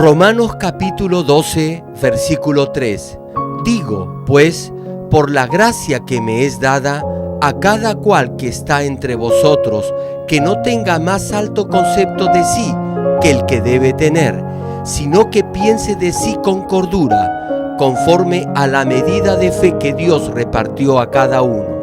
Romanos capítulo 12, versículo 3. Digo, pues, por la gracia que me es dada, a cada cual que está entre vosotros, que no tenga más alto concepto de sí que el que debe tener, sino que piense de sí con cordura, conforme a la medida de fe que Dios repartió a cada uno.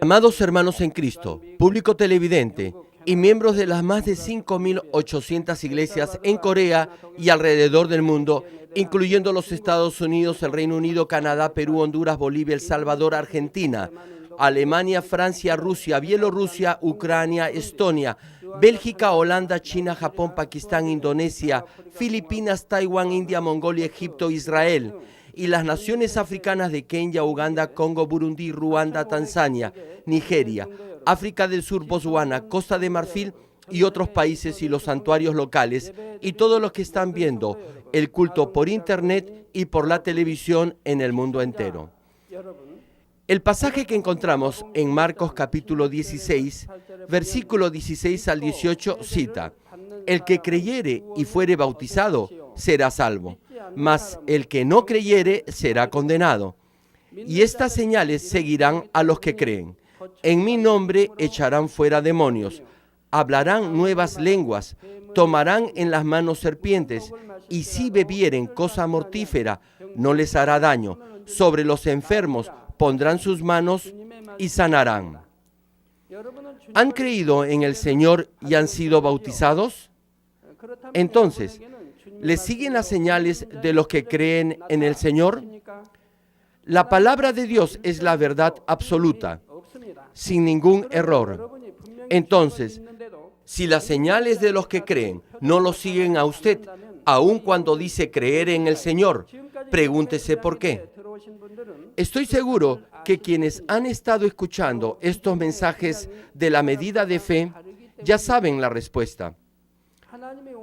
Amados hermanos en Cristo, público televidente y miembros de las más de 5.800 iglesias en Corea y alrededor del mundo, incluyendo los Estados Unidos, el Reino Unido, Canadá, Perú, Honduras, Bolivia, El Salvador, Argentina, Alemania, Francia, Rusia, Bielorrusia, Ucrania, Estonia, Bélgica, Holanda, China, Japón, Pakistán, Indonesia, Filipinas, Taiwán, India, Mongolia, Egipto, Israel, y las naciones africanas de Kenia, Uganda, Congo, Burundi, Ruanda, Tanzania, Nigeria, África del Sur, Botswana, Costa de Marfil y otros países y los santuarios locales, y todos los que están viendo el culto por internet y por la televisión en el mundo entero. El pasaje que encontramos en Marcos capítulo 16, versículo 16 al 18 cita: el que creyere y fuere bautizado será salvo, mas el que no creyere será condenado. Y estas señales seguirán a los que creen. En mi nombre echarán fuera demonios, hablarán nuevas lenguas, tomarán en las manos serpientes, y si bebieren cosa mortífera, no les hará daño. Sobre los enfermos pondrán sus manos y sanarán. ¿Han creído en el Señor y han sido bautizados? Entonces, ¿les siguen las señales de los que creen en el Señor? La palabra de Dios es la verdad absoluta, sin ningún error. Entonces, si las señales de los que creen no lo siguen a usted, aun cuando dice creer en el Señor, pregúntese por qué. Estoy seguro que quienes han estado escuchando estos mensajes de la medida de fe ya saben la respuesta.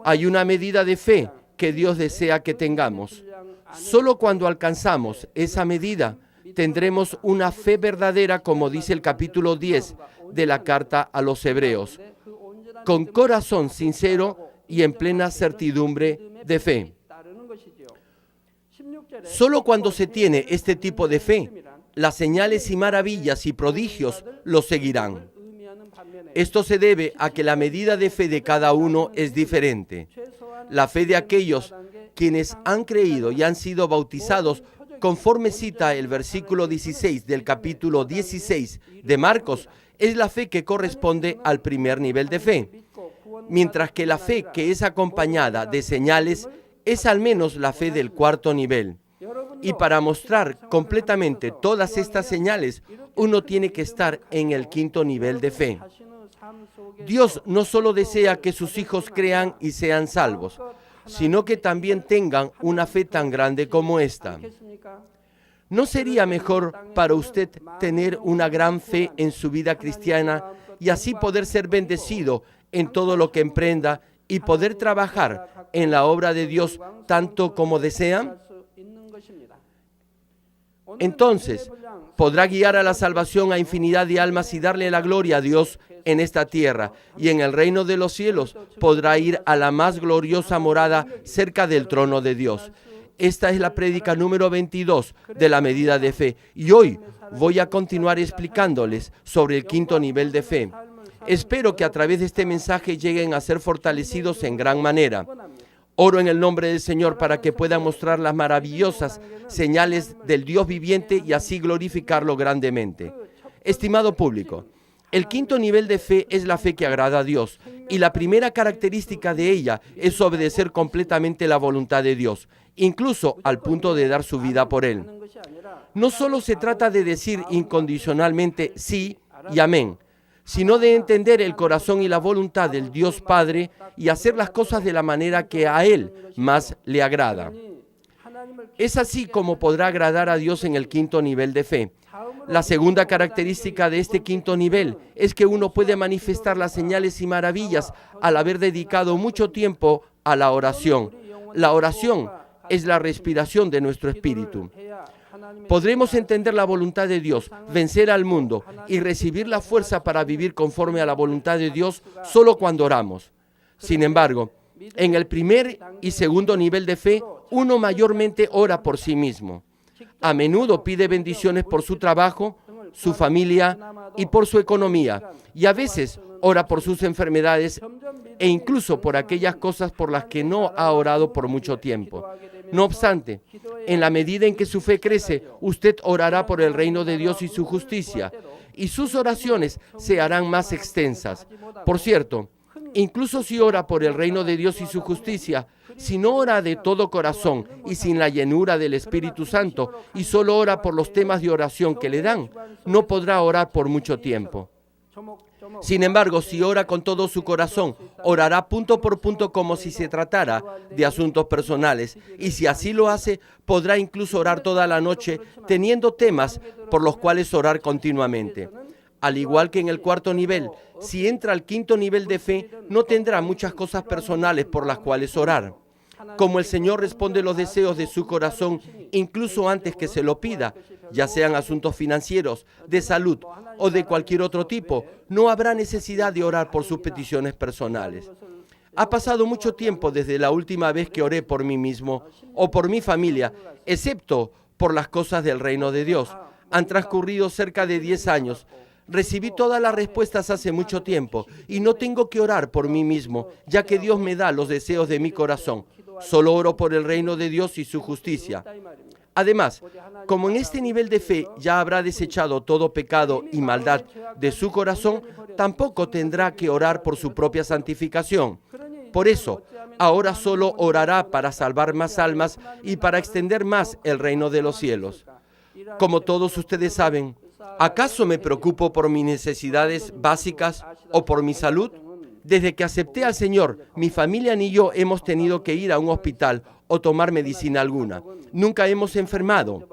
Hay una medida de fe que Dios desea que tengamos. Solo cuando alcanzamos esa medida, tendremos una fe verdadera, como dice el capítulo 10 de la carta a los Hebreos, con corazón sincero y en plena certidumbre de fe. Solo cuando se tiene este tipo de fe, las señales y maravillas y prodigios lo seguirán. Esto se debe a que la medida de fe de cada uno es diferente. La fe de aquellos quienes han creído y han sido bautizados, conforme cita el versículo 16 del capítulo 16 de Marcos, es la fe que corresponde al primer nivel de fe, mientras que la fe que es acompañada de señales es al menos la fe del cuarto nivel. Y para mostrar completamente todas estas señales, uno tiene que estar en el quinto nivel de fe. Dios no solo desea que sus hijos crean y sean salvos, sino que también tengan una fe tan grande como esta. ¿No sería mejor para usted tener una gran fe en su vida cristiana y así poder ser bendecido en todo lo que emprenda y poder trabajar en la obra de Dios tanto como desea? Entonces, podrá guiar a la salvación a infinidad de almas y darle la gloria a Dios en esta tierra, y en el reino de los cielos podrá ir a la más gloriosa morada cerca del trono de Dios. Esta es la prédica número 22 de la medida de fe, y hoy voy a continuar explicándoles sobre el quinto nivel de fe. Espero que a través de este mensaje lleguen a ser fortalecidos en gran manera. Oro en el nombre del Señor para que puedan mostrar las maravillosas señales del Dios viviente y así glorificarlo grandemente. Estimado público, el quinto nivel de fe es la fe que agrada a Dios, y la primera característica de ella es obedecer completamente la voluntad de Dios, incluso al punto de dar su vida por Él. No solo se trata de decir incondicionalmente sí y amén, sino de entender el corazón y la voluntad del Dios Padre y hacer las cosas de la manera que a Él más le agrada. Es así como podrá agradar a Dios en el quinto nivel de fe. La segunda característica de este quinto nivel es que uno puede manifestar las señales y maravillas al haber dedicado mucho tiempo a la oración. La oración es la respiración de nuestro espíritu. Podremos entender la voluntad de Dios, vencer al mundo y recibir la fuerza para vivir conforme a la voluntad de Dios solo cuando oramos. Sin embargo, En el primer y segundo nivel de fe, uno mayormente ora por sí mismo. A menudo pide bendiciones por su trabajo, su familia y por su economía. Y a veces ora por sus enfermedades e incluso por aquellas cosas por las que no ha orado por mucho tiempo. No obstante, en la medida en que su fe crece, usted orará por el reino de Dios y su justicia, y sus oraciones se harán más extensas. Por cierto, incluso si ora por el reino de Dios y su justicia, si no ora de todo corazón y sin la llenura del Espíritu Santo, y solo ora por los temas de oración que le dan, no podrá orar por mucho tiempo. Sin embargo, si ora con todo su corazón, orará punto por punto como si se tratara de asuntos personales, y si así lo hace, podrá incluso orar toda la noche teniendo temas por los cuales orar continuamente. Al igual que en el cuarto nivel, si entra al quinto nivel de fe, no tendrá muchas cosas personales por las cuales orar. Como el Señor responde los deseos de su corazón incluso antes que se lo pida, ya sean asuntos financieros, de salud o de cualquier otro tipo, no habrá necesidad de orar por sus peticiones personales. Ha pasado mucho tiempo desde la última vez que oré por mí mismo o por mi familia, excepto por las cosas del reino de Dios. Han transcurrido cerca de 10 años. Recibí todas las respuestas hace mucho tiempo y no tengo que orar por mí mismo, ya que Dios me da los deseos de mi corazón. Solo oro por el reino de Dios y su justicia. Además, como en este nivel de fe ya habrá desechado todo pecado y maldad de su corazón, tampoco tendrá que orar por su propia santificación. Por eso, ahora solo orará para salvar más almas y para extender más el reino de los cielos. Como todos ustedes saben, ¿acaso me preocupo por mis necesidades básicas o por mi salud? Desde que acepté al Señor, mi familia ni yo hemos tenido que ir a un hospital o tomar medicina alguna. Nunca hemos enfermado.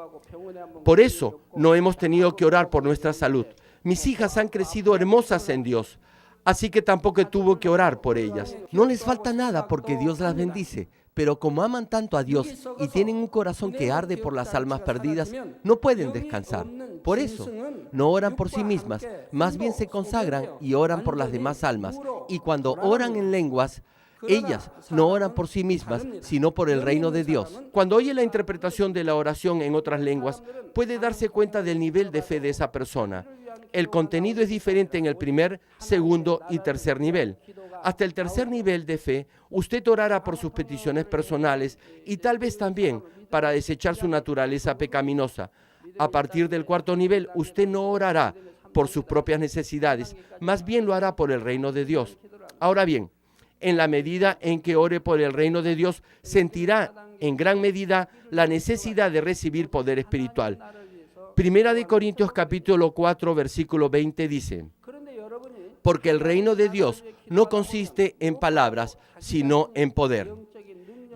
Por eso, no hemos tenido que orar por nuestra salud. Mis hijas han crecido hermosas en Dios, así que tampoco tuve que orar por ellas. No les falta nada porque Dios las bendice. Pero como aman tanto a Dios y tienen un corazón que arde por las almas perdidas, no pueden descansar. Por eso, no oran por sí mismas, más bien se consagran y oran por las demás almas. Y cuando oran en lenguas, ellas no oran por sí mismas, sino por el reino de Dios. Cuando oye la interpretación de la oración en otras lenguas, puede darse cuenta del nivel de fe de esa persona. El contenido es diferente en el primer, segundo y tercer nivel. Hasta el tercer nivel de fe, usted orará por sus peticiones personales y tal vez también para desechar su naturaleza pecaminosa. A partir del cuarto nivel, usted no orará por sus propias necesidades, más bien lo hará por el reino de Dios. Ahora bien, en la medida en que ore por el reino de Dios, sentirá en gran medida la necesidad de recibir poder espiritual. Primera de Corintios capítulo 4, versículo 20 dice: porque el reino de Dios no consiste en palabras, sino en poder.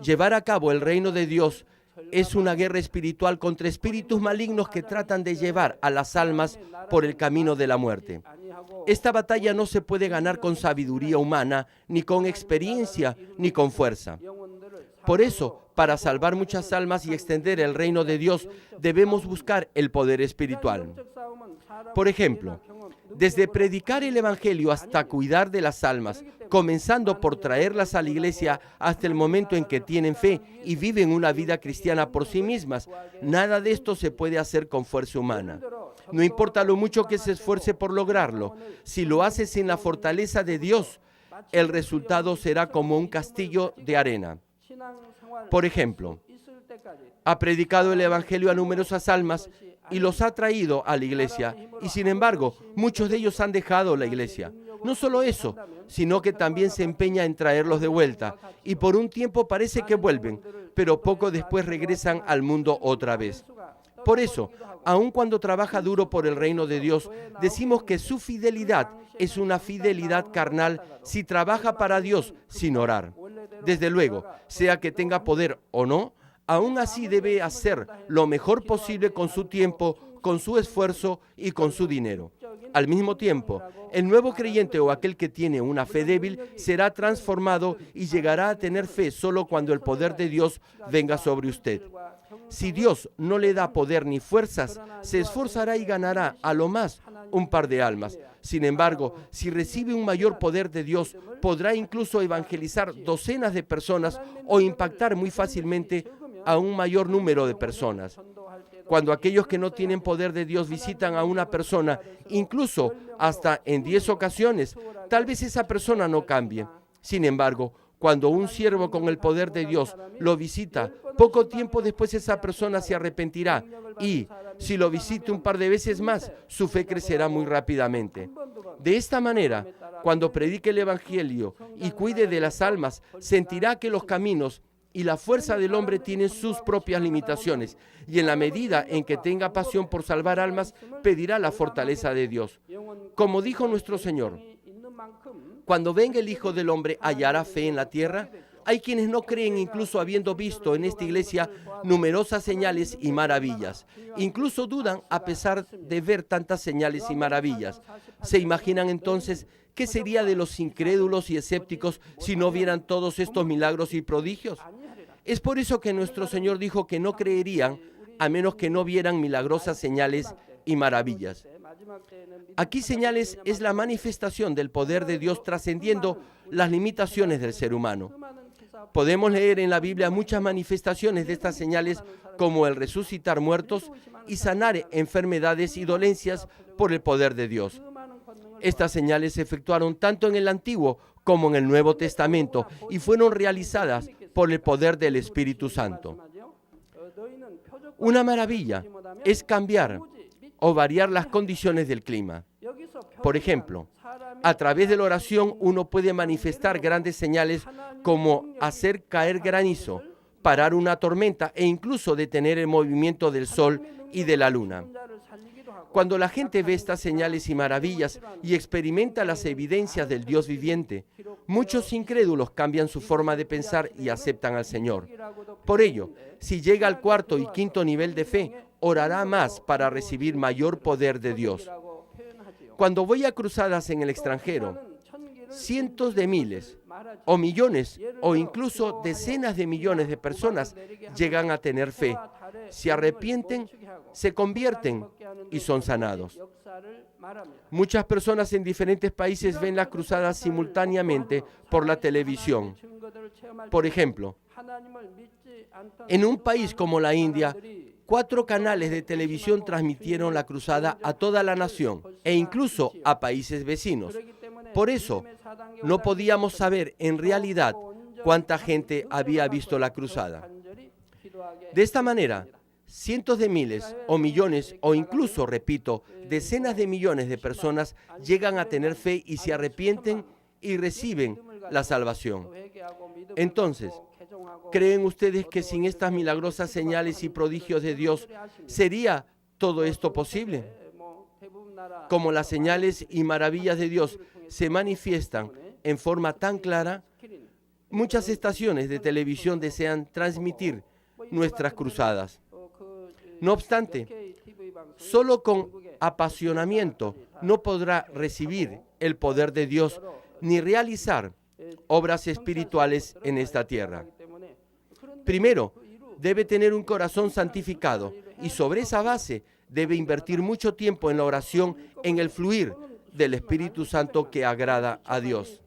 Llevar a cabo el reino de Dios es una guerra espiritual contra espíritus malignos que tratan de llevar a las almas por el camino de la muerte. Esta batalla no se puede ganar con sabiduría humana, ni con experiencia, ni con fuerza. Por eso, para salvar muchas almas y extender el reino de Dios, debemos buscar el poder espiritual. Por ejemplo, desde predicar el Evangelio hasta cuidar de las almas, comenzando por traerlas a la iglesia hasta el momento en que tienen fe y viven una vida cristiana por sí mismas, nada de esto se puede hacer con fuerza humana. No importa lo mucho que se esfuerce por lograrlo, si lo hace sin la fortaleza de Dios, el resultado será como un castillo de arena. Por ejemplo, ha predicado el Evangelio a numerosas almas y los ha traído a la iglesia, y sin embargo, muchos de ellos han dejado la iglesia. No solo eso, sino que también se empeña en traerlos de vuelta, y por un tiempo parece que vuelven, pero poco después regresan al mundo otra vez. Por eso, aun cuando trabaja duro por el reino de Dios, decimos que su fidelidad es una fidelidad carnal si trabaja para Dios sin orar. Desde luego, sea que tenga poder o no, aún así debe hacer lo mejor posible con su tiempo, con su esfuerzo y con su dinero. Al mismo tiempo, el nuevo creyente o aquel que tiene una fe débil será transformado y llegará a tener fe solo cuando el poder de Dios venga sobre usted. Si Dios no le da poder ni fuerzas, se esforzará y ganará a lo más un par de almas. Sin embargo, si recibe un mayor poder de Dios, podrá incluso evangelizar docenas de personas o impactar muy fácilmente a un mayor número de personas. Cuando aquellos que no tienen poder de Dios visitan a una persona, incluso hasta en 10 ocasiones, tal vez esa persona no cambie. Sin embargo, cuando un siervo con el poder de Dios lo visita, poco tiempo después esa persona se arrepentirá y, si lo visita un par de veces más, su fe crecerá muy rápidamente. De esta manera, cuando predique el Evangelio y cuide de las almas, sentirá que los caminos y la fuerza del hombre tienen sus propias limitaciones, y en la medida en que tenga pasión por salvar almas, pedirá la fortaleza de Dios. Como dijo nuestro Señor, cuando venga el Hijo del Hombre, ¿hallará fe en la tierra? Hay quienes no creen, incluso habiendo visto en esta iglesia numerosas señales y maravillas. Incluso dudan a pesar de ver tantas señales y maravillas. ¿Se imaginan entonces qué sería de los incrédulos y escépticos si no vieran todos estos milagros y prodigios? Es por eso que nuestro Señor dijo que no creerían a menos que no vieran milagrosas señales y maravillas. Aquí señales es la manifestación del poder de Dios trascendiendo las limitaciones del ser humano. Podemos leer en la Biblia muchas manifestaciones de estas señales, como el resucitar muertos y sanar enfermedades y dolencias por el poder de Dios. Estas señales se efectuaron tanto en el Antiguo como en el Nuevo Testamento y fueron realizadas por el poder del Espíritu Santo. Una maravilla es cambiar o variar las condiciones del clima. Por ejemplo, a través de la oración uno puede manifestar grandes señales como hacer caer granizo, parar una tormenta e incluso detener el movimiento del sol y de la luna. Cuando la gente ve estas señales y maravillas y experimenta las evidencias del Dios viviente, muchos incrédulos cambian su forma de pensar y aceptan al Señor. Por ello, si llega al cuarto y quinto nivel de fe, orará más para recibir mayor poder de Dios. Cuando voy a cruzadas en el extranjero, cientos de miles o millones o incluso decenas de millones de personas llegan a tener fe, se arrepienten, se convierten y son sanados. Muchas personas en diferentes países ven las cruzadas simultáneamente por la televisión. Por ejemplo, en un país como la India, 4 canales de televisión transmitieron la cruzada a toda la nación e incluso a países vecinos. Por eso, no podíamos saber en realidad cuánta gente había visto la cruzada. De esta manera, cientos de miles o millones o incluso, repito, decenas de millones de personas llegan a tener fe y se arrepienten y reciben la salvación. Entonces, ¿creen ustedes que sin estas milagrosas señales y prodigios de Dios sería todo esto posible? Como las señales y maravillas de Dios se manifiestan en forma tan clara, muchas estaciones de televisión desean transmitir nuestras cruzadas. No obstante, solo con apasionamiento no podrá recibir el poder de Dios ni realizar obras espirituales en esta tierra. Primero, debe tener un corazón santificado y sobre esa base debe invertir mucho tiempo en la oración, en el fluir del Espíritu Santo que agrada a Dios.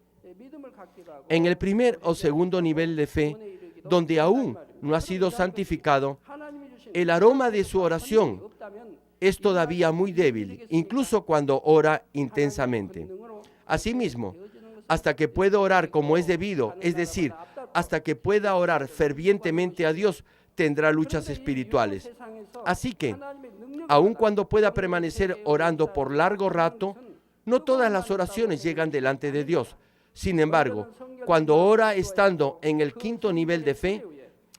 En el primer o segundo nivel de fe, donde aún no ha sido santificado, el aroma de su oración es todavía muy débil, incluso cuando ora intensamente. Asimismo, hasta que pueda orar como es debido, es decir, hasta que pueda orar fervientemente a Dios, tendrá luchas espirituales. Así que, aun cuando pueda permanecer orando por largo rato, no todas las oraciones llegan delante de Dios. Sin embargo, cuando ora estando en el quinto nivel de fe,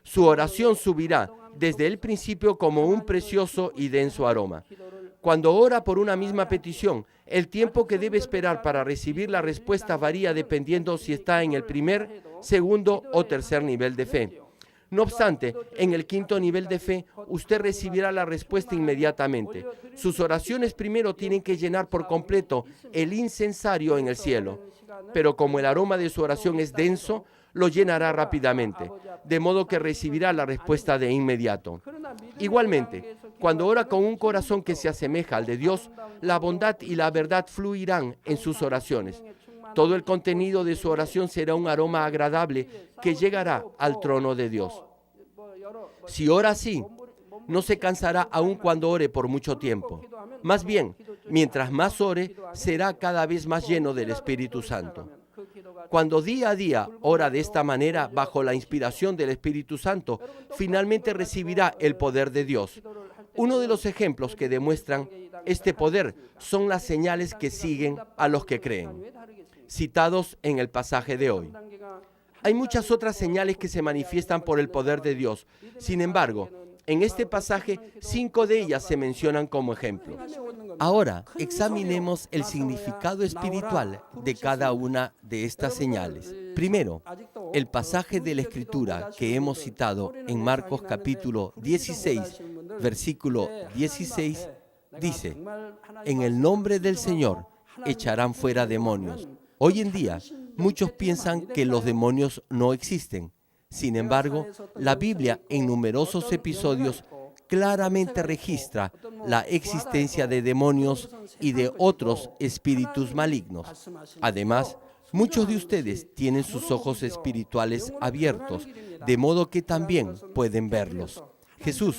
su oración subirá desde el principio como un precioso y denso aroma. Cuando ora por una misma petición, el tiempo que debe esperar para recibir la respuesta varía dependiendo si está en el primer, segundo o tercer nivel de fe. No obstante, en el quinto nivel de fe, usted recibirá la respuesta inmediatamente. Sus oraciones primero tienen que llenar por completo el incensario en el cielo. Pero como el aroma de su oración es denso, lo llenará rápidamente, de modo que recibirá la respuesta de inmediato. Igualmente, cuando ora con un corazón que se asemeja al de Dios, la bondad y la verdad fluirán en sus oraciones. Todo el contenido de su oración será un aroma agradable que llegará al trono de Dios. Si ora así, no se cansará aun cuando ore por mucho tiempo. Más bien, mientras más ore, será cada vez más lleno del Espíritu Santo. Cuando día a día ora de esta manera, bajo la inspiración del Espíritu Santo, finalmente recibirá el poder de Dios. Uno de los ejemplos que demuestran este poder son las señales que siguen a los que creen, citados en el pasaje de hoy. Hay muchas otras señales que se manifiestan por el poder de Dios. Sin embargo, en este pasaje, 5 de ellas se mencionan como ejemplos. Ahora, examinemos el significado espiritual de cada una de estas señales. Primero, el pasaje de la Escritura que hemos citado en Marcos capítulo 16, versículo 16, dice: en el nombre del Señor echarán fuera demonios. Hoy en día, muchos piensan que los demonios no existen. Sin embargo, la Biblia en numerosos episodios claramente registra la existencia de demonios y de otros espíritus malignos. Además, muchos de ustedes tienen sus ojos espirituales abiertos, de modo que también pueden verlos. Jesús,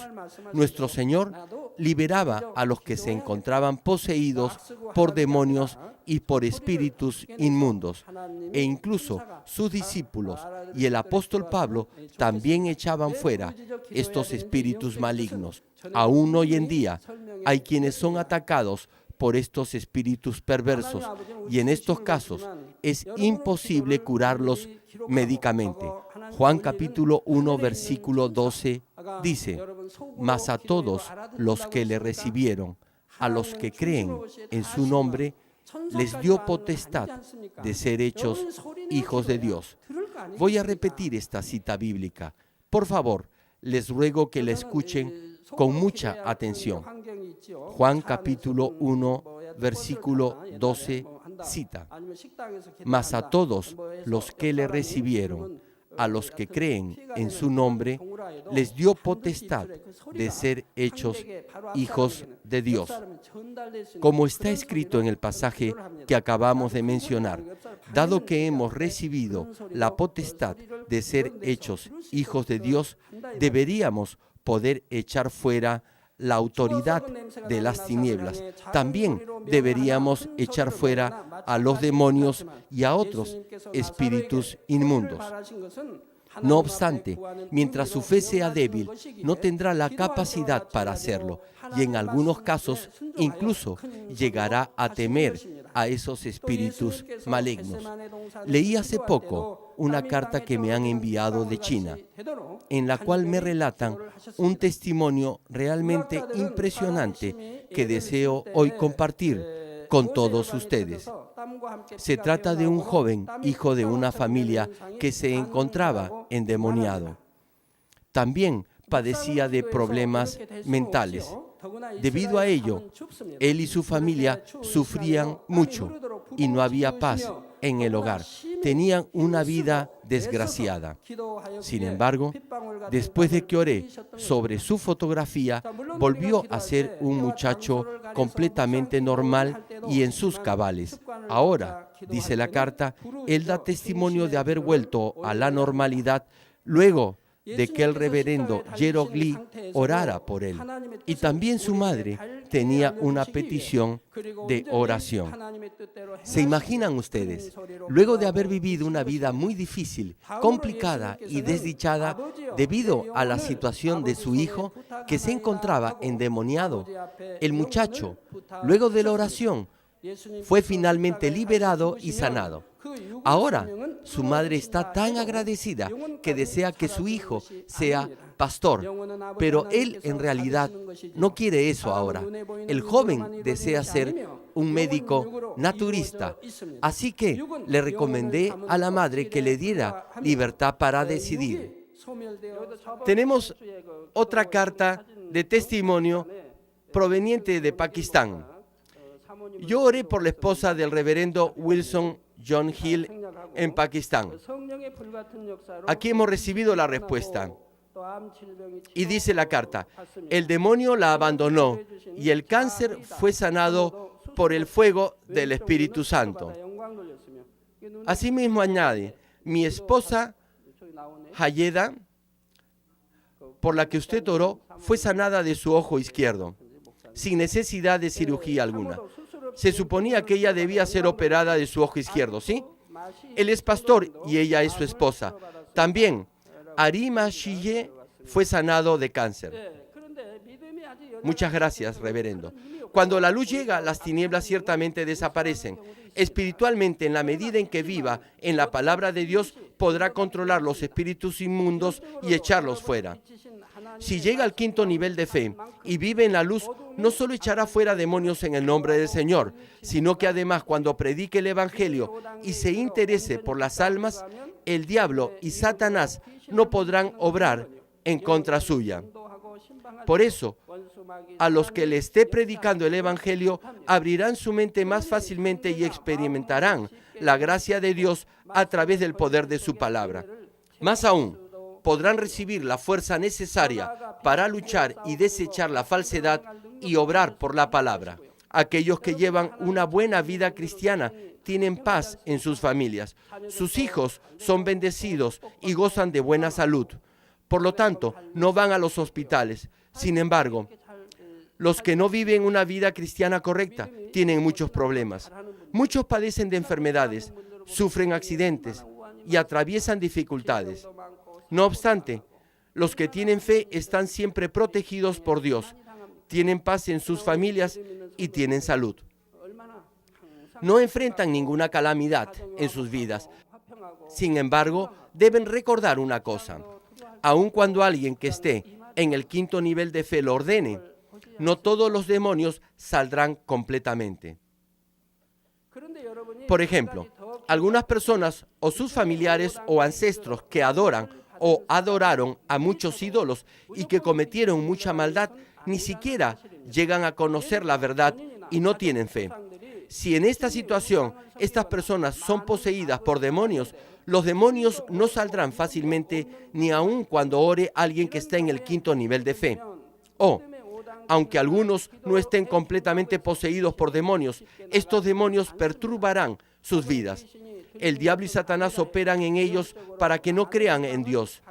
nuestro Señor, liberaba a los que se encontraban poseídos por demonios y por espíritus inmundos, e incluso sus discípulos y el apóstol Pablo también echaban fuera estos espíritus malignos. Aún hoy en día hay quienes son atacados por estos espíritus perversos, y en estos casos es imposible curarlos médicamente. Juan capítulo 1 versículo 12 dice: mas a todos los que le recibieron, a los que creen en su nombre, les dio potestad de ser hechos hijos de Dios. Voy a repetir esta cita bíblica. Por favor, les ruego que la escuchen con mucha atención. Juan capítulo 1, versículo 12, cita: mas a todos los que le recibieron, a los que creen en su nombre, les dio potestad de ser hechos hijos de Dios. Como está escrito en el pasaje que acabamos de mencionar, dado que hemos recibido la potestad de ser hechos hijos de Dios, deberíamos poder echar fuera la autoridad de las tinieblas. También deberíamos echar fuera a los demonios y a otros espíritus inmundos. No obstante, mientras su fe sea débil, no tendrá la capacidad para hacerlo, y en algunos casos incluso llegará a temer a esos espíritus malignos. Leí hace poco una carta que me han enviado de China, en la cual me relatan un testimonio realmente impresionante que deseo hoy compartir con todos ustedes. Se trata de un joven hijo de una familia que se encontraba endemoniado. También padecía de problemas mentales. Debido a ello, él y su familia sufrían mucho y no había paz en el hogar. Tenían una vida desgraciada. Sin embargo, después de que oré sobre su fotografía, volvió a ser un muchacho completamente normal y en sus cabales. Ahora, dice la carta, él da testimonio de haber vuelto a la normalidad luego de que el reverendo Gerald Lee orara por él. Y también su madre tenía una petición de oración. ¿Se imaginan ustedes? Luego de haber vivido una vida muy difícil, complicada y desdichada debido a la situación de su hijo que se encontraba endemoniado, el muchacho, luego de la oración, fue finalmente liberado y sanado. Ahora, su madre está tan agradecida que desea que su hijo sea pastor, pero él en realidad no quiere eso ahora. El joven desea ser un médico naturista, así que le recomendé a la madre que le diera libertad para decidir. Tenemos otra carta de testimonio proveniente de Pakistán. Yo oré por la esposa del reverendo Wilson John Hill en Pakistán. Aquí hemos recibido la respuesta. Y dice la carta, el demonio la abandonó y el cáncer fue sanado por el fuego del Espíritu Santo. Asimismo añade, mi esposa Hayeda, por la que usted oró, fue sanada de su ojo izquierdo, sin necesidad de cirugía alguna. Se suponía que ella debía ser operada de su ojo izquierdo, ¿sí? Él es pastor y ella es su esposa. También, Arima Shiye fue sanado de cáncer. Muchas gracias, reverendo. Cuando la luz llega, las tinieblas ciertamente desaparecen. Espiritualmente, en la medida en que viva en la palabra de Dios, podrá controlar los espíritus inmundos y echarlos fuera. Si llega al quinto nivel de fe y vive en la luz, no solo echará fuera demonios en el nombre del Señor, sino que además cuando predique el Evangelio y se interese por las almas, el diablo y Satanás no podrán obrar en contra suya. Por eso, a los que le esté predicando el Evangelio, abrirán su mente más fácilmente y experimentarán la gracia de Dios a través del poder de su palabra. Más aún, podrán recibir la fuerza necesaria para luchar y desechar la falsedad y obrar por la palabra. Aquellos que llevan una buena vida cristiana tienen paz en sus familias. Sus hijos son bendecidos y gozan de buena salud. Por lo tanto, no van a los hospitales. Sin embargo, los que no viven una vida cristiana correcta tienen muchos problemas. Muchos padecen de enfermedades, sufren accidentes y atraviesan dificultades. No obstante, los que tienen fe están siempre protegidos por Dios, tienen paz en sus familias y tienen salud. No enfrentan ninguna calamidad en sus vidas. Sin embargo, deben recordar una cosa. Aun cuando alguien que esté en el quinto nivel de fe lo ordene, no todos los demonios saldrán completamente. Por ejemplo, algunas personas o sus familiares o ancestros que adoran o adoraron a muchos ídolos y que cometieron mucha maldad, ni siquiera llegan a conocer la verdad y no tienen fe. Si en esta situación estas personas son poseídas por demonios, los demonios no saldrán fácilmente ni aun cuando ore alguien que está en el quinto nivel de fe. Aunque algunos no estén completamente poseídos por demonios, estos demonios perturbarán sus vidas. El diablo y Satanás operan en ellos para que no crean en Dios.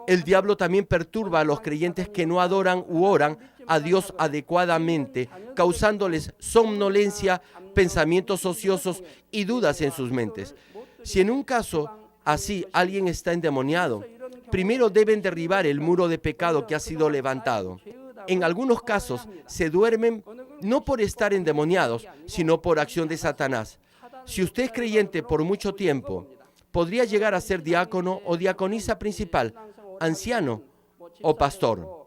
El diablo también perturba a los creyentes que no adoran u oran a Dios adecuadamente, causándoles somnolencia, pensamientos ociosos y dudas en sus mentes. Si en un caso así alguien está endemoniado, primero deben derribar el muro de pecado que ha sido levantado. En algunos casos se duermen no por estar endemoniados, sino por acción de Satanás. Si usted es creyente por mucho tiempo, podría llegar a ser diácono o diaconisa principal, anciano o pastor.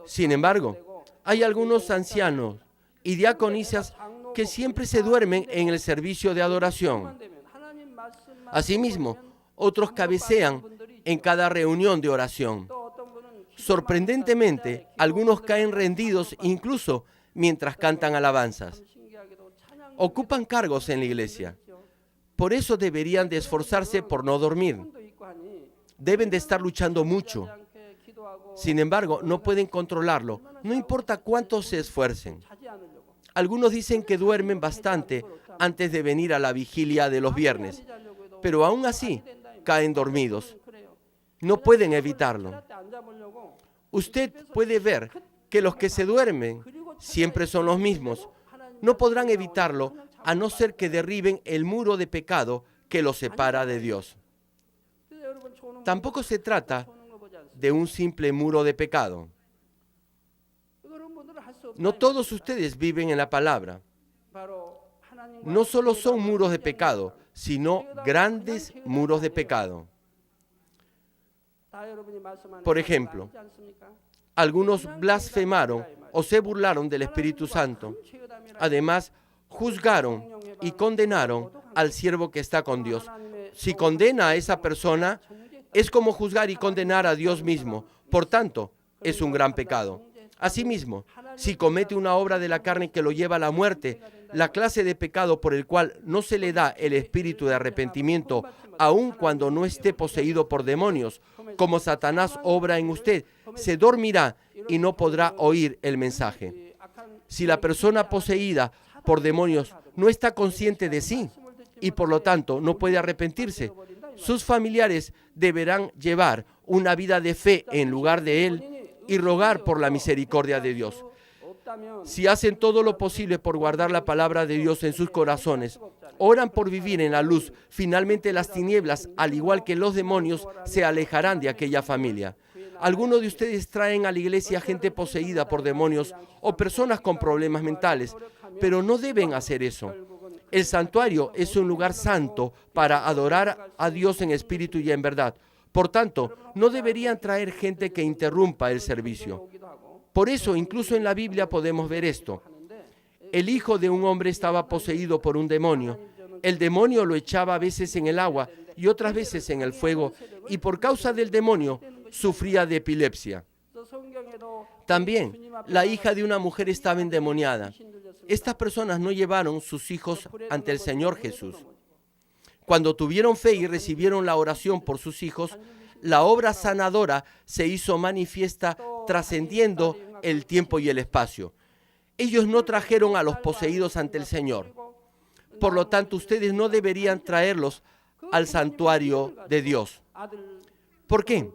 Sin embargo, hay algunos ancianos y diaconisas que siempre se duermen en el servicio de adoración. Asimismo, otros cabecean en cada reunión de oración. Sorprendentemente, algunos caen rendidos incluso mientras cantan alabanzas. Ocupan cargos en la iglesia. Por eso deberían de esforzarse por no dormir. Deben de estar luchando mucho. Sin embargo, no pueden controlarlo, no importa cuánto se esfuercen. Algunos dicen que duermen bastante antes de venir a la vigilia de los viernes, pero aún así caen dormidos. No pueden evitarlo. Usted puede ver que los que se duermen siempre son los mismos. No podrán evitarlo a no ser que derriben el muro de pecado que los separa de Dios. Tampoco se trata de un simple muro de pecado. No todos ustedes viven en la palabra. No solo son muros de pecado, sino grandes muros de pecado. Por ejemplo, algunos blasfemaron o se burlaron del Espíritu Santo. Además, juzgaron y condenaron al siervo que está con Dios. Si condena a esa persona, es como juzgar y condenar a Dios mismo. Por tanto, es un gran pecado. Asimismo, si comete una obra de la carne que lo lleva a la muerte, La clase de pecado por el cual no se le da el espíritu de arrepentimiento, aun cuando no esté poseído por demonios, como Satanás obra en usted, se dormirá y no podrá oír el mensaje. Si la persona poseída por demonios no está consciente de sí y por lo tanto no puede arrepentirse, sus familiares deberán llevar una vida de fe en lugar de él y rogar por la misericordia de Dios. Si hacen todo lo posible por guardar la palabra de Dios en sus corazones, oran por vivir en la luz, finalmente las tinieblas, al igual que los demonios, se alejarán de aquella familia. Algunos de ustedes traen a la iglesia gente poseída por demonios o personas con problemas mentales, pero no deben hacer eso. El santuario es un lugar santo para adorar a Dios en espíritu y en verdad. Por tanto, no deberían traer gente que interrumpa el servicio. Por eso, incluso en la Biblia podemos ver esto. El hijo de un hombre estaba poseído por un demonio. El demonio lo echaba a veces en el agua y otras veces en el fuego, y por causa del demonio sufría de epilepsia. También, la hija de una mujer estaba endemoniada. Estas personas no llevaron sus hijos ante el Señor Jesús. Cuando tuvieron fe y recibieron la oración por sus hijos, la obra sanadora se hizo manifiesta trascendiendo el tiempo y el espacio. Ellos no trajeron a los poseídos ante el Señor. Por lo tanto, ustedes no deberían traerlos al santuario de Dios. ¿Por qué?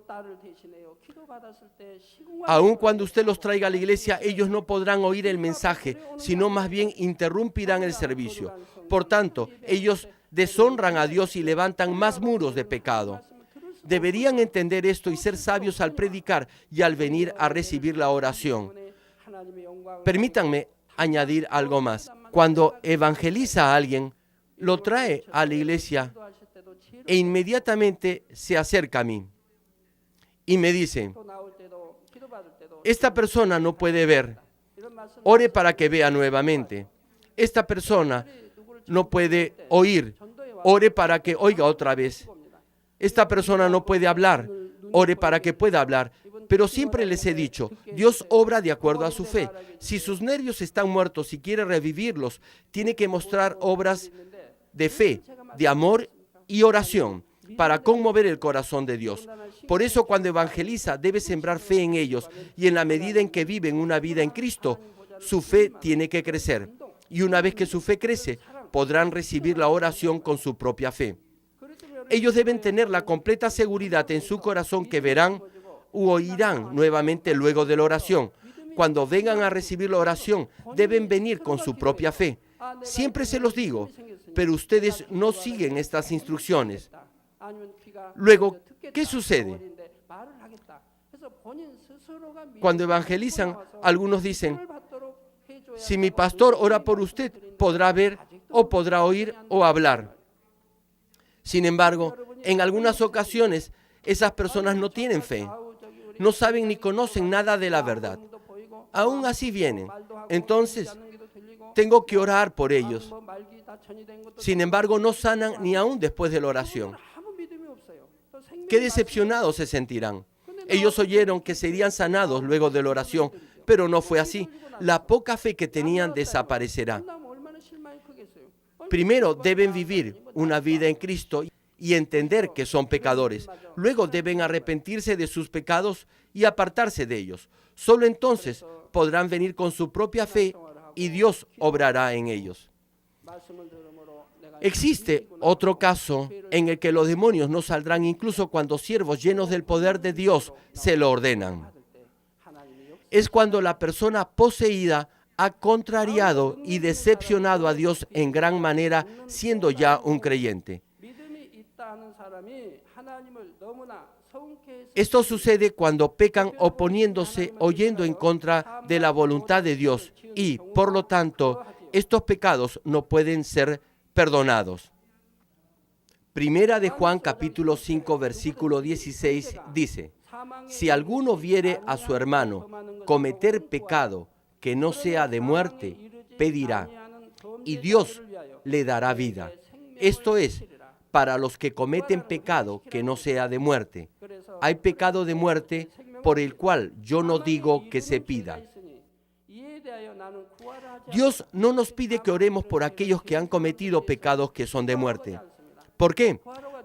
Aun cuando usted los traiga a la iglesia, ellos no podrán oír el mensaje, sino más bien interrumpirán el servicio. Por tanto, ellos deshonran a Dios y levantan más muros de pecado. Deberían entender esto y ser sabios al predicar y al venir a recibir la oración. Permítanme añadir algo más. Cuando evangeliza a alguien, lo trae a la iglesia e inmediatamente se acerca a mí y me dice: esta persona no puede ver, ore para que vea nuevamente. Esta persona no puede oír, ore para que oiga otra vez. Esta persona no puede hablar, ore para que pueda hablar. Pero siempre les he dicho, Dios obra de acuerdo a su fe. Si sus nervios están muertos y quiere revivirlos, tiene que mostrar obras de fe, de amor y oración para conmover el corazón de Dios. Por eso, cuando evangeliza, debe sembrar fe en ellos, y en la medida en que viven una vida en Cristo, su fe tiene que crecer. Y una vez que su fe crece, podrán recibir la oración con su propia fe. Ellos deben tener la completa seguridad en su corazón que verán u oirán nuevamente luego de la oración. Cuando vengan a recibir la oración, deben venir con su propia fe. Siempre se los digo, pero ustedes no siguen estas instrucciones. Luego, ¿qué sucede? Cuando evangelizan, algunos dicen: si mi pastor ora por usted, podrá ver o podrá oír o hablar. Sin embargo, en algunas ocasiones, esas personas no tienen fe. No saben ni conocen nada de la verdad. Aún así vienen. Entonces, tengo que orar por ellos. Sin embargo, no sanan ni aún después de la oración. Qué decepcionados se sentirán. Ellos oyeron que serían sanados luego de la oración, pero no fue así. La poca fe que tenían desaparecerá. Primero deben vivir una vida en Cristo y entender que son pecadores. Luego deben arrepentirse de sus pecados y apartarse de ellos. Solo entonces podrán venir con su propia fe y Dios obrará en ellos. Existe otro caso en el que los demonios no saldrán incluso cuando siervos llenos del poder de Dios se lo ordenan. Es cuando la persona poseída ha contrariado y decepcionado a Dios en gran manera, siendo ya un creyente. Esto sucede cuando pecan oponiéndose o yendo en contra de la voluntad de Dios y, por lo tanto, estos pecados no pueden ser perdonados. Primera de Juan capítulo 5 versículo 16 dice: si alguno viere a su hermano cometer pecado que no sea de muerte, pedirá, y Dios le dará vida. Esto es, para los que cometen pecado que no sea de muerte. Hay pecado de muerte por el cual yo no digo que se pida. Dios no nos pide que oremos por aquellos que han cometido pecados que son de muerte. ¿Por qué?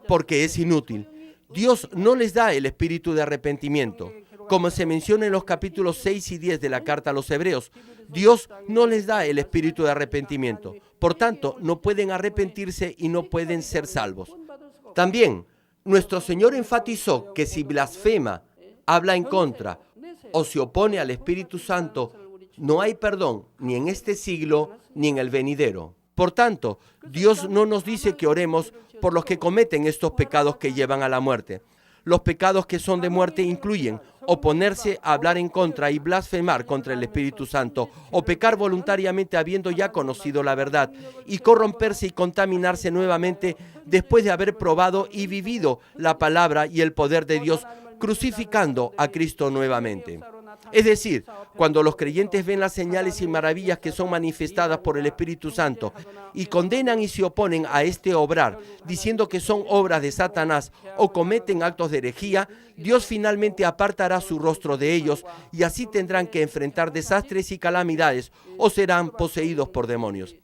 Porque es inútil. Dios no les da el espíritu de arrepentimiento. Como se menciona en los capítulos 6 y 10 de la carta a los Hebreos, Dios no les da el espíritu de arrepentimiento. Por tanto, no pueden arrepentirse y no pueden ser salvos. También, nuestro Señor enfatizó que si blasfema, habla en contra o se opone al Espíritu Santo, no hay perdón ni en este siglo ni en el venidero. Por tanto, Dios no nos dice que oremos por los que cometen estos pecados que llevan a la muerte. Los pecados que son de muerte incluyen oponerse, hablar en contra y blasfemar contra el Espíritu Santo, o pecar voluntariamente habiendo ya conocido la verdad, y corromperse y contaminarse nuevamente después de haber probado y vivido la palabra y el poder de Dios, crucificando a Cristo nuevamente. Es decir, cuando los creyentes ven las señales y maravillas que son manifestadas por el Espíritu Santo y condenan y se oponen a este obrar, diciendo que son obras de Satanás o cometen actos de herejía, Dios finalmente apartará su rostro de ellos y así tendrán que enfrentar desastres y calamidades o serán poseídos por demonios.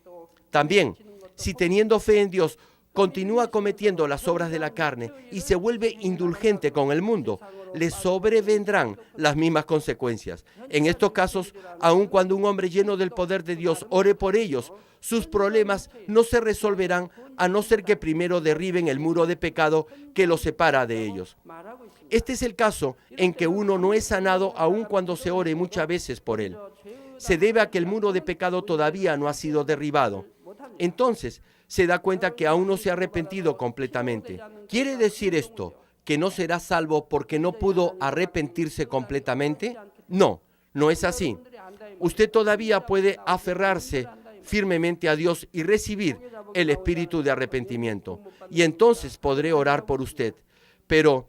También, si teniendo fe en Dios, continúa cometiendo las obras de la carne y se vuelve indulgente con el mundo, le sobrevendrán las mismas consecuencias. En estos casos, aun cuando un hombre lleno del poder de Dios ore por ellos, sus problemas no se resolverán a no ser que primero derriben el muro de pecado que los separa de ellos. Este es el caso en que uno no es sanado aun cuando se ore muchas veces por él. Se debe a que el muro de pecado todavía no ha sido derribado. Entonces, se da cuenta que aún no se ha arrepentido completamente. ¿Quiere decir esto que no será salvo porque no pudo arrepentirse completamente? No, no es así. Usted todavía puede aferrarse firmemente a Dios y recibir el espíritu de arrepentimiento. Y entonces podré orar por usted. Pero,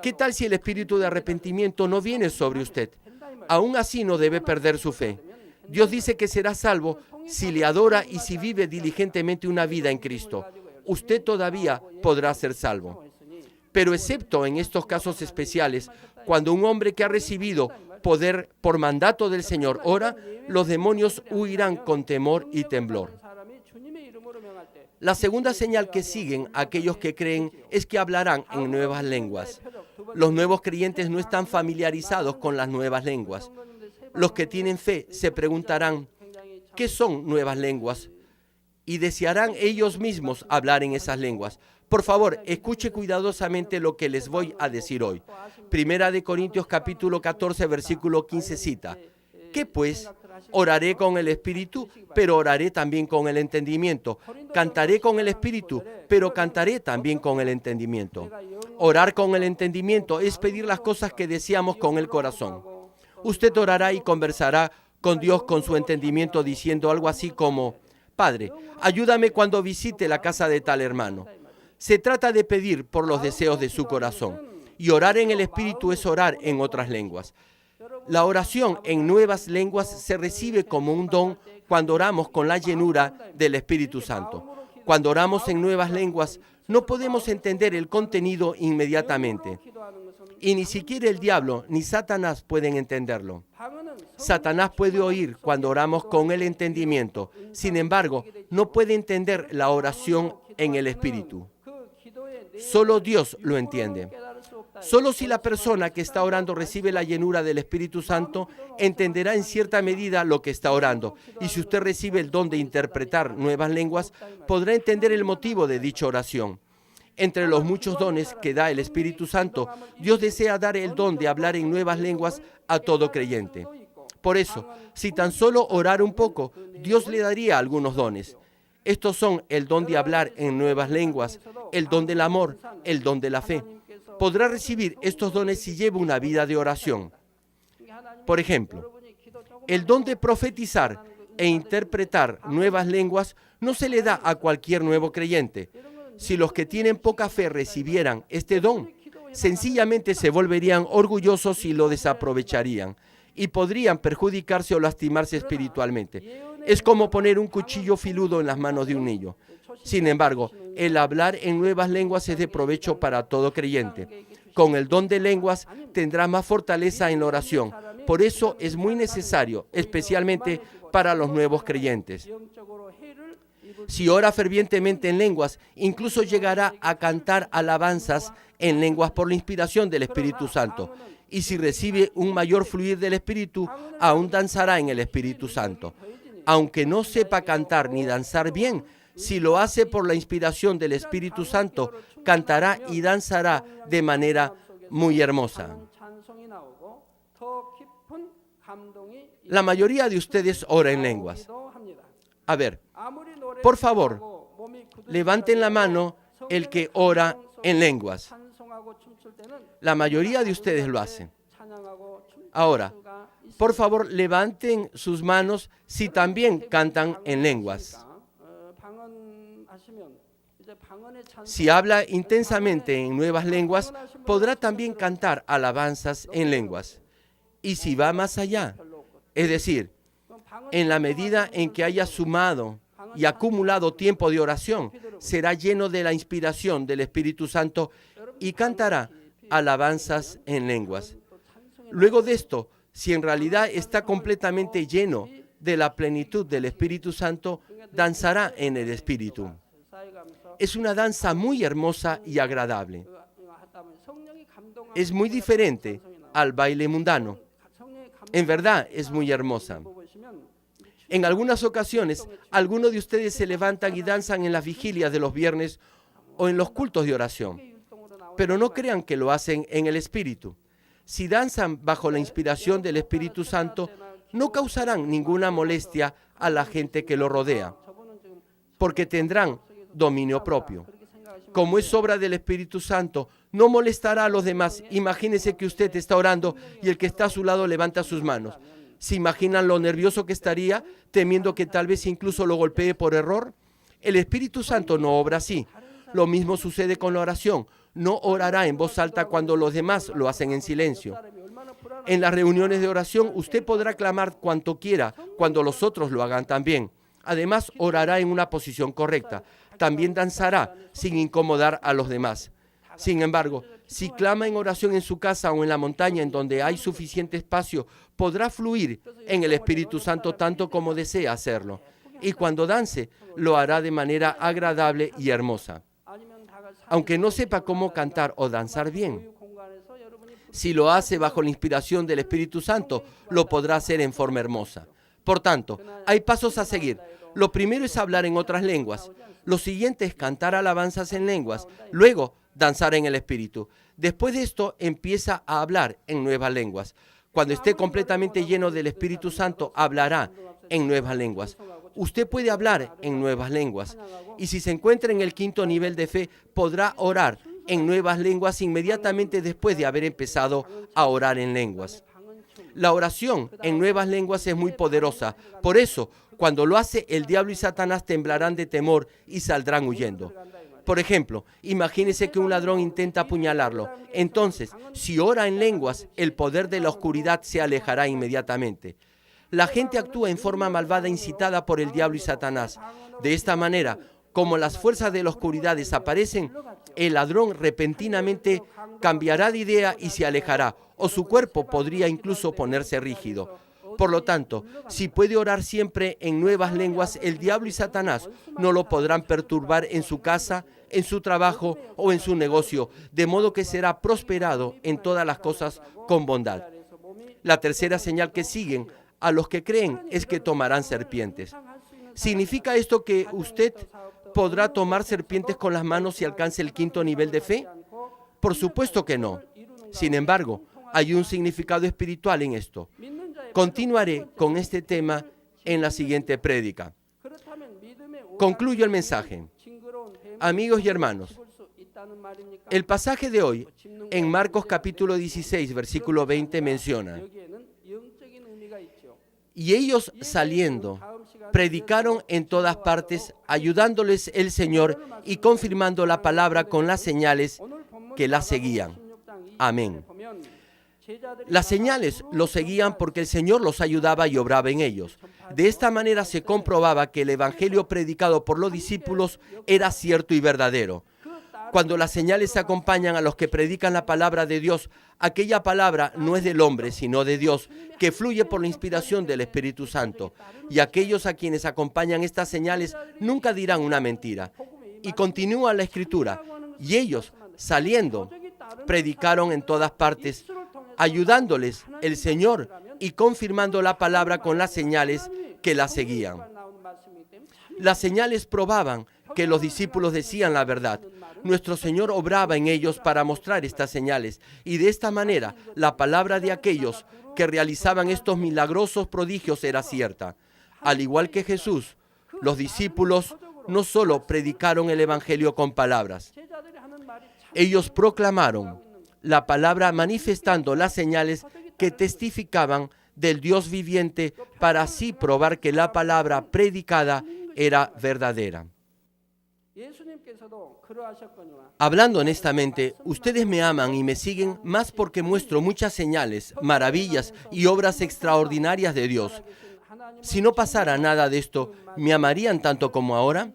¿qué tal si el espíritu de arrepentimiento no viene sobre usted? Aún así no debe perder su fe. Dios dice que será salvo si le adora y si vive diligentemente una vida en Cristo. Usted todavía podrá ser salvo. Pero excepto en estos casos especiales, cuando un hombre que ha recibido poder por mandato del Señor ora, los demonios huirán con temor y temblor. La segunda señal que siguen aquellos que creen es que hablarán en nuevas lenguas. Los nuevos creyentes no están familiarizados con las nuevas lenguas. Los que tienen fe se preguntarán, ¿qué son nuevas lenguas? Y desearán ellos mismos hablar en esas lenguas. Por favor, escuche cuidadosamente lo que les voy a decir hoy. Primera de Corintios capítulo 14, versículo 15 cita. ¿Qué pues? Oraré con el Espíritu, pero oraré también con el entendimiento. Cantaré con el Espíritu, pero cantaré también con el entendimiento. Orar con el entendimiento es pedir las cosas que deseamos con el corazón. Usted orará y conversará con Dios con su entendimiento diciendo algo así como, Padre, ayúdame cuando visite la casa de tal hermano. Se trata de pedir por los deseos de su corazón. Y orar en el Espíritu es orar en otras lenguas. La oración en nuevas lenguas se recibe como un don cuando oramos con la llenura del Espíritu Santo. Cuando oramos en nuevas lenguas, no podemos entender el contenido inmediatamente. Y ni siquiera el diablo ni Satanás pueden entenderlo. Satanás puede oír cuando oramos con el entendimiento. Sin embargo, no puede entender la oración en el Espíritu. Solo Dios lo entiende. Solo si la persona que está orando recibe la llenura del Espíritu Santo, entenderá en cierta medida lo que está orando. Y si usted recibe el don de interpretar nuevas lenguas, podrá entender el motivo de dicha oración. Entre los muchos dones que da el Espíritu Santo, Dios desea dar el don de hablar en nuevas lenguas a todo creyente. Por eso, si tan solo orara un poco, Dios le daría algunos dones. Estos son el don de hablar en nuevas lenguas, el don del amor, el don de la fe. Podrá recibir estos dones si lleva una vida de oración. Por ejemplo, el don de profetizar e interpretar nuevas lenguas no se le da a cualquier nuevo creyente. Si los que tienen poca fe recibieran este don, sencillamente se volverían orgullosos y lo desaprovecharían y podrían perjudicarse o lastimarse espiritualmente. Es como poner un cuchillo filudo en las manos de un niño. Sin embargo, el hablar en nuevas lenguas es de provecho para todo creyente. Con el don de lenguas tendrá más fortaleza en la oración. Por eso es muy necesario, especialmente para los nuevos creyentes. Si ora fervientemente en lenguas, incluso llegará a cantar alabanzas en lenguas por la inspiración del Espíritu Santo. Y si recibe un mayor fluir del Espíritu, aún danzará en el Espíritu Santo. Aunque no sepa cantar ni danzar bien, si lo hace por la inspiración del Espíritu Santo, cantará y danzará de manera muy hermosa. La mayoría de ustedes ora en lenguas. A ver, por favor, levanten la mano el que ora en lenguas. La mayoría de ustedes lo hacen. Ahora, por favor, levanten sus manos si también cantan en lenguas. Si habla intensamente en nuevas lenguas, podrá también cantar alabanzas en lenguas. Y si va más allá, es decir, en la medida en que haya sumado y acumulado tiempo de oración, será lleno de la inspiración del Espíritu Santo y cantará alabanzas en lenguas. Luego de esto, si en realidad está completamente lleno de la plenitud del Espíritu Santo, danzará en el Espíritu. Es una danza muy hermosa y agradable. Es muy diferente al baile mundano. En verdad, es muy hermosa. En algunas ocasiones, algunos de ustedes se levantan y danzan en las vigilias de los viernes o en los cultos de oración. Pero no crean que lo hacen en el Espíritu. Si danzan bajo la inspiración del Espíritu Santo, no causarán ninguna molestia a la gente que lo rodea, porque tendrán dominio propio. Como es obra del Espíritu Santo, no molestará a los demás. Imagínese que usted está orando y el que está a su lado levanta sus manos. ¿Se imaginan lo nervioso que estaría, temiendo que tal vez incluso lo golpee por error? El Espíritu Santo no obra así. Lo mismo sucede con la oración. No orará en voz alta cuando los demás lo hacen en silencio. En las reuniones de oración, usted podrá clamar cuanto quiera cuando los otros lo hagan también. Además, orará en una posición correcta. También danzará sin incomodar a los demás. Sin embargo, si clama en oración en su casa o en la montaña en donde hay suficiente espacio, podrá fluir en el Espíritu Santo tanto como desea hacerlo. Y cuando dance, lo hará de manera agradable y hermosa. Aunque no sepa cómo cantar o danzar bien, si lo hace bajo la inspiración del Espíritu Santo, lo podrá hacer en forma hermosa. Por tanto, hay pasos a seguir. Lo primero es hablar en otras lenguas. Lo siguiente es cantar alabanzas en lenguas. Luego, danzar en el Espíritu. Después de esto, empieza a hablar en nuevas lenguas. Cuando esté completamente lleno del Espíritu Santo, hablará en nuevas lenguas. Usted puede hablar en nuevas lenguas. Y si se encuentra en el quinto nivel de fe, podrá orar en nuevas lenguas inmediatamente después de haber empezado a orar en lenguas. La oración en nuevas lenguas es muy poderosa. Por eso, cuando lo hace, el diablo y Satanás temblarán de temor y saldrán huyendo. Por ejemplo, imagínese que un ladrón intenta apuñalarlo. Entonces, si ora en lenguas, el poder de la oscuridad se alejará inmediatamente. La gente actúa en forma malvada incitada por el diablo y Satanás. De esta manera, como las fuerzas de la oscuridad desaparecen, el ladrón repentinamente cambiará de idea y se alejará, o su cuerpo podría incluso ponerse rígido. Por lo tanto, si puede orar siempre en nuevas lenguas, el diablo y Satanás no lo podrán perturbar en su casa, en su trabajo o en su negocio, de modo que será prosperado en todas las cosas con bondad. La tercera señal que siguen a los que creen es que tomarán serpientes. ¿Significa esto que usted podrá tomar serpientes con las manos si alcance el quinto nivel de fe? Por supuesto que no. Sin embargo, hay un significado espiritual en esto. Continuaré con este tema en la siguiente prédica. Concluyo el mensaje. Amigos y hermanos, el pasaje de hoy, en Marcos capítulo 16, versículo 20, menciona: y ellos saliendo, predicaron en todas partes, ayudándoles el Señor y confirmando la palabra con las señales que la seguían. Amén. Las señales los seguían porque el Señor los ayudaba y obraba en ellos. De esta manera se comprobaba que el evangelio predicado por los discípulos era cierto y verdadero. Cuando las señales acompañan a los que predican la palabra de Dios, aquella palabra no es del hombre, sino de Dios, que fluye por la inspiración del Espíritu Santo. Y aquellos a quienes acompañan estas señales nunca dirán una mentira. Y continúa la Escritura. Y ellos, saliendo, predicaron en todas partes, ayudándoles el Señor y confirmando la palabra con las señales que la seguían. Las señales probaban que los discípulos decían la verdad. Nuestro Señor obraba en ellos para mostrar estas señales, y de esta manera la palabra de aquellos que realizaban estos milagrosos prodigios era cierta. Al igual que Jesús, los discípulos no solo predicaron el Evangelio con palabras, ellos proclamaron la palabra manifestando las señales que testificaban del Dios viviente para así probar que la palabra predicada era verdadera. Hablando honestamente, ustedes me aman y me siguen más porque muestro muchas señales, maravillas y obras extraordinarias de Dios. Si no pasara nada de esto, ¿me amarían tanto como ahora?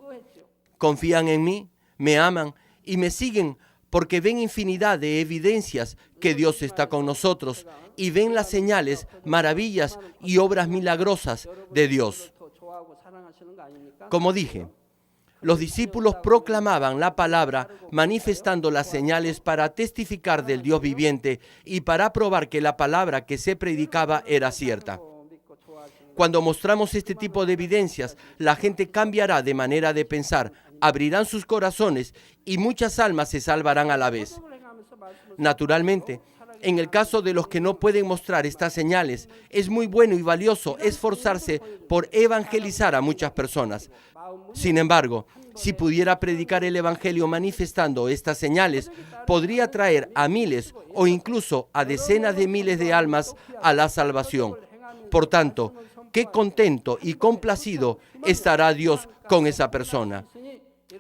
Confían en mí, me aman y me siguen porque ven infinidad de evidencias que Dios está con nosotros y ven las señales, maravillas y obras milagrosas de Dios. Como dije, los discípulos proclamaban la palabra, manifestando las señales para testificar del Dios viviente y para probar que la palabra que se predicaba era cierta. Cuando mostramos este tipo de evidencias, la gente cambiará de manera de pensar, abrirán sus corazones y muchas almas se salvarán a la vez. Naturalmente, en el caso de los que no pueden mostrar estas señales, es muy bueno y valioso esforzarse por evangelizar a muchas personas. Sin embargo, si pudiera predicar el Evangelio manifestando estas señales, podría traer a miles o incluso a decenas de miles de almas a la salvación. Por tanto, qué contento y complacido estará Dios con esa persona.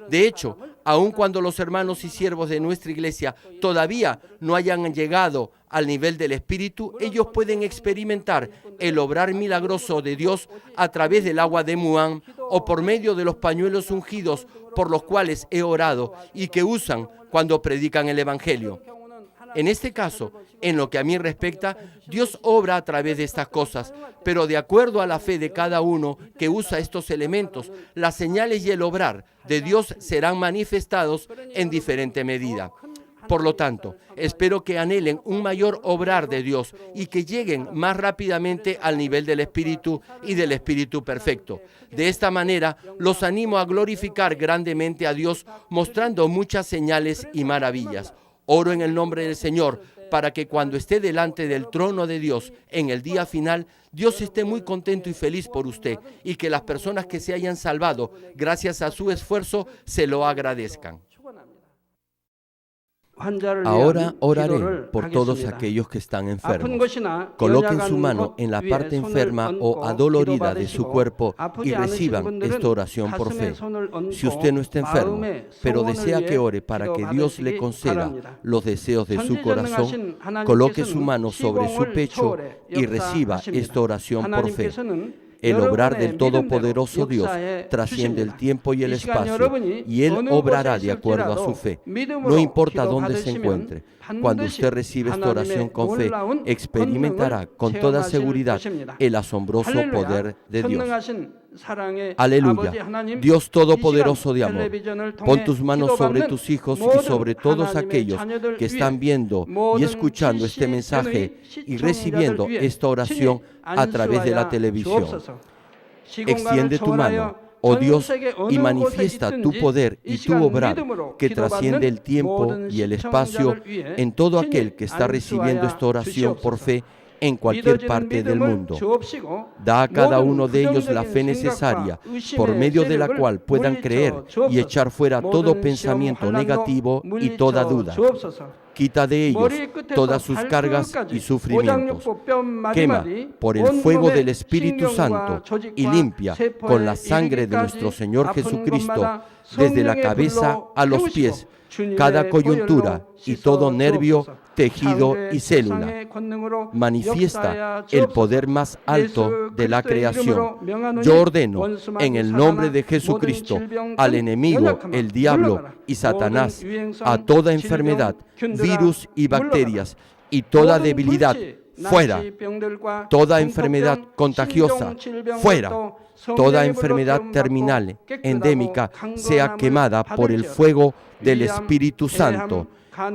De hecho, aun cuando los hermanos y siervos de nuestra iglesia todavía no hayan llegado al nivel del Espíritu, ellos pueden experimentar el obrar milagroso de Dios a través del agua de Muán o por medio de los pañuelos ungidos por los cuales he orado y que usan cuando predican el Evangelio. En este caso, en lo que a mí respecta, Dios obra a través de estas cosas, pero de acuerdo a la fe de cada uno que usa estos elementos, las señales y el obrar de Dios serán manifestados en diferente medida. Por lo tanto, espero que anhelen un mayor obrar de Dios y que lleguen más rápidamente al nivel del Espíritu y del Espíritu perfecto. De esta manera, los animo a glorificar grandemente a Dios, mostrando muchas señales y maravillas. Oro en el nombre del Señor para que cuando esté delante del trono de Dios en el día final, Dios esté muy contento y feliz por usted y que las personas que se hayan salvado gracias a su esfuerzo se lo agradezcan. Ahora oraré por todos aquellos que están enfermos. Coloquen su mano en la parte enferma o adolorida de su cuerpo y reciban esta oración por fe. Si usted no está enfermo, pero desea que ore para que Dios le conceda los deseos de su corazón, coloque su mano sobre su pecho y reciba esta oración por fe. El obrar del Todopoderoso Dios trasciende el tiempo y el espacio, y Él obrará de acuerdo a su fe. No importa dónde se encuentre, cuando usted recibe esta oración con fe, experimentará con toda seguridad el asombroso poder de Dios. Aleluya. Dios Todopoderoso de amor, pon tus manos sobre tus hijos y sobre todos aquellos que están viendo y escuchando este mensaje y recibiendo esta oración a través de la televisión. Extiende tu mano, oh Dios, y manifiesta tu poder y tu obrar que trasciende el tiempo y el espacio en todo aquel que está recibiendo esta oración por fe en cualquier parte del mundo. Da a cada uno de ellos la fe necesaria, por medio de la cual puedan creer y echar fuera todo pensamiento negativo y toda duda. quita de ellos todas sus cargas y sufrimientos. Quema por el fuego del Espíritu Santo y limpia con la sangre de nuestro Señor Jesucristo desde la cabeza a los pies cada coyuntura y todo nervio, tejido y célula. Manifiesta el poder más alto de la creación. Yo ordeno en el nombre de Jesucristo al enemigo, el diablo y Satanás, a toda enfermedad, virus y bacterias y toda debilidad, fuera. Toda enfermedad contagiosa, fuera. Toda enfermedad terminal, endémica, sea quemada por el fuego del Espíritu Santo.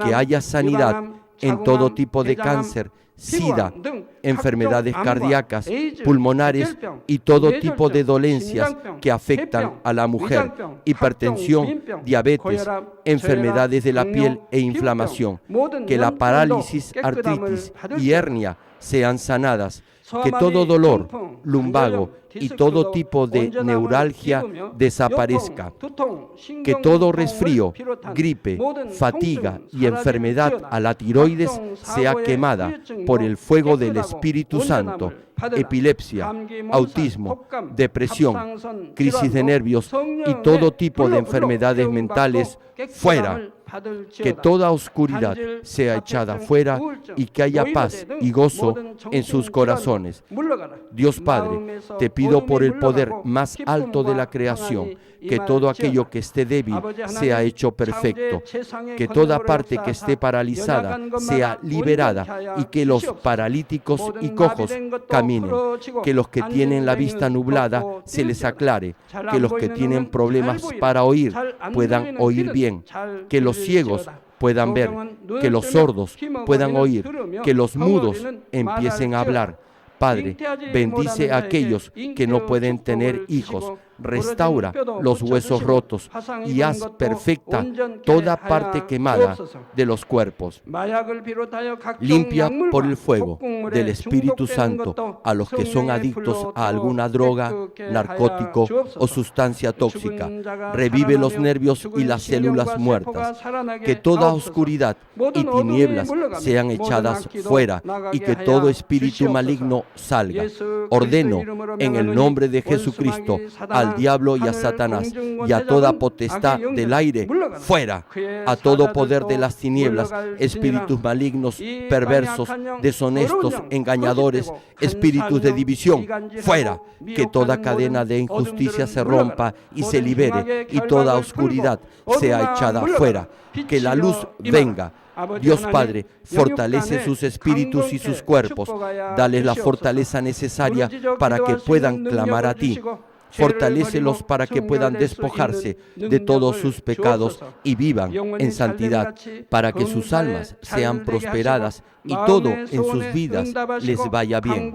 Que haya sanidad en todo tipo de cáncer, SIDA, enfermedades cardíacas, pulmonares y todo tipo de dolencias que afectan a la mujer, hipertensión, diabetes, enfermedades de la piel e inflamación. Que la parálisis, artritis y hernia sean sanadas. Que todo dolor, lumbago y todo tipo de neuralgia desaparezca. Que todo resfrío, gripe, fatiga y enfermedad a la tiroides sea quemada por el fuego del Espíritu Santo. Epilepsia, autismo, depresión, crisis de nervios y todo tipo de enfermedades mentales, fuera. Que toda oscuridad sea echada fuera y que haya paz y gozo en sus corazones. Dios Padre, te pido por el poder más alto de la creación, que todo aquello que esté débil sea hecho perfecto, que toda parte que esté paralizada sea liberada y que los paralíticos y cojos caminen, que los que tienen la vista nublada se les aclare, que los que tienen problemas para oír puedan oír bien, que los ciegos puedan ver, que los sordos puedan oír, que los mudos empiecen a hablar. Padre, bendice a aquellos que no pueden tener hijos, restaura los huesos rotos y haz perfecta toda parte quemada de los cuerpos. Limpia por el fuego del Espíritu Santo a los que son adictos a alguna droga, narcótico o sustancia tóxica. Revive los nervios y las células muertas. Que toda oscuridad y tinieblas sean echadas fuera y que todo espíritu maligno salga. Ordeno en el nombre de Jesucristo al diablo y a Satanás y a toda potestad del aire, fuera. A todo poder de las tinieblas, espíritus malignos, perversos, deshonestos, engañadores, espíritus de división, fuera. Que toda cadena de injusticia se rompa y se libere y toda oscuridad sea echada fuera. Que la luz venga. Dios Padre, fortalece sus espíritus y sus cuerpos. Dales la fortaleza necesaria para que puedan clamar a ti. Fortalécelos para que puedan despojarse de todos sus pecados y vivan en santidad, para que sus almas sean prosperadas y todo en sus vidas les vaya bien.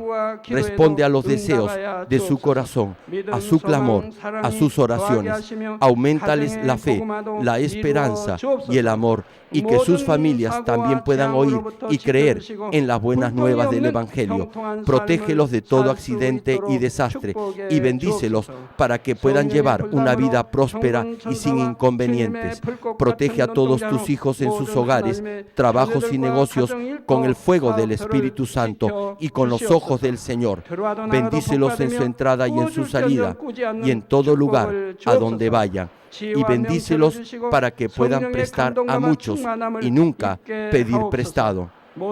Responde a los deseos de su corazón, a su clamor, a sus oraciones. Auméntales la fe, la esperanza y el amor, y que sus familias también puedan oír y creer en las buenas nuevas del Evangelio. Protégelos de todo accidente y desastre y bendícelos para que puedan llevar una vida próspera y sin inconvenientes. Protege a todos tus hijos en sus hogares, trabajos y negocios con el fuego del Espíritu Santo y con los ojos del Señor. Bendícelos en su entrada y en su salida y en todo lugar a donde vayan. Y bendícelos para que puedan prestar a muchos y nunca pedir prestado.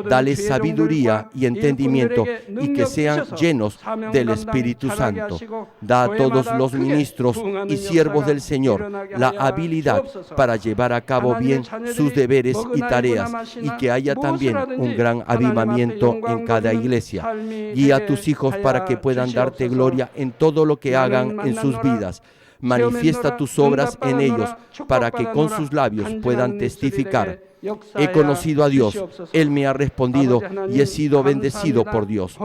Dales sabiduría y entendimiento y que sean llenos del Espíritu Santo. Da a todos los ministros y siervos del Señor la habilidad para llevar a cabo bien sus deberes y tareas y que haya también un gran avivamiento en cada iglesia. Guía a tus hijos para que puedan darte gloria en todo lo que hagan en sus vidas. Manifiesta tus obras en ellos para que con sus labios puedan testificar. He conocido a Dios, Él me ha respondido y he sido bendecido por Dios.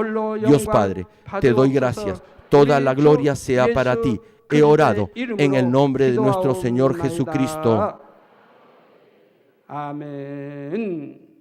Dios Padre, te doy gracias. Toda la gloria sea para ti. He orado en el nombre de nuestro Señor Jesucristo. Amén.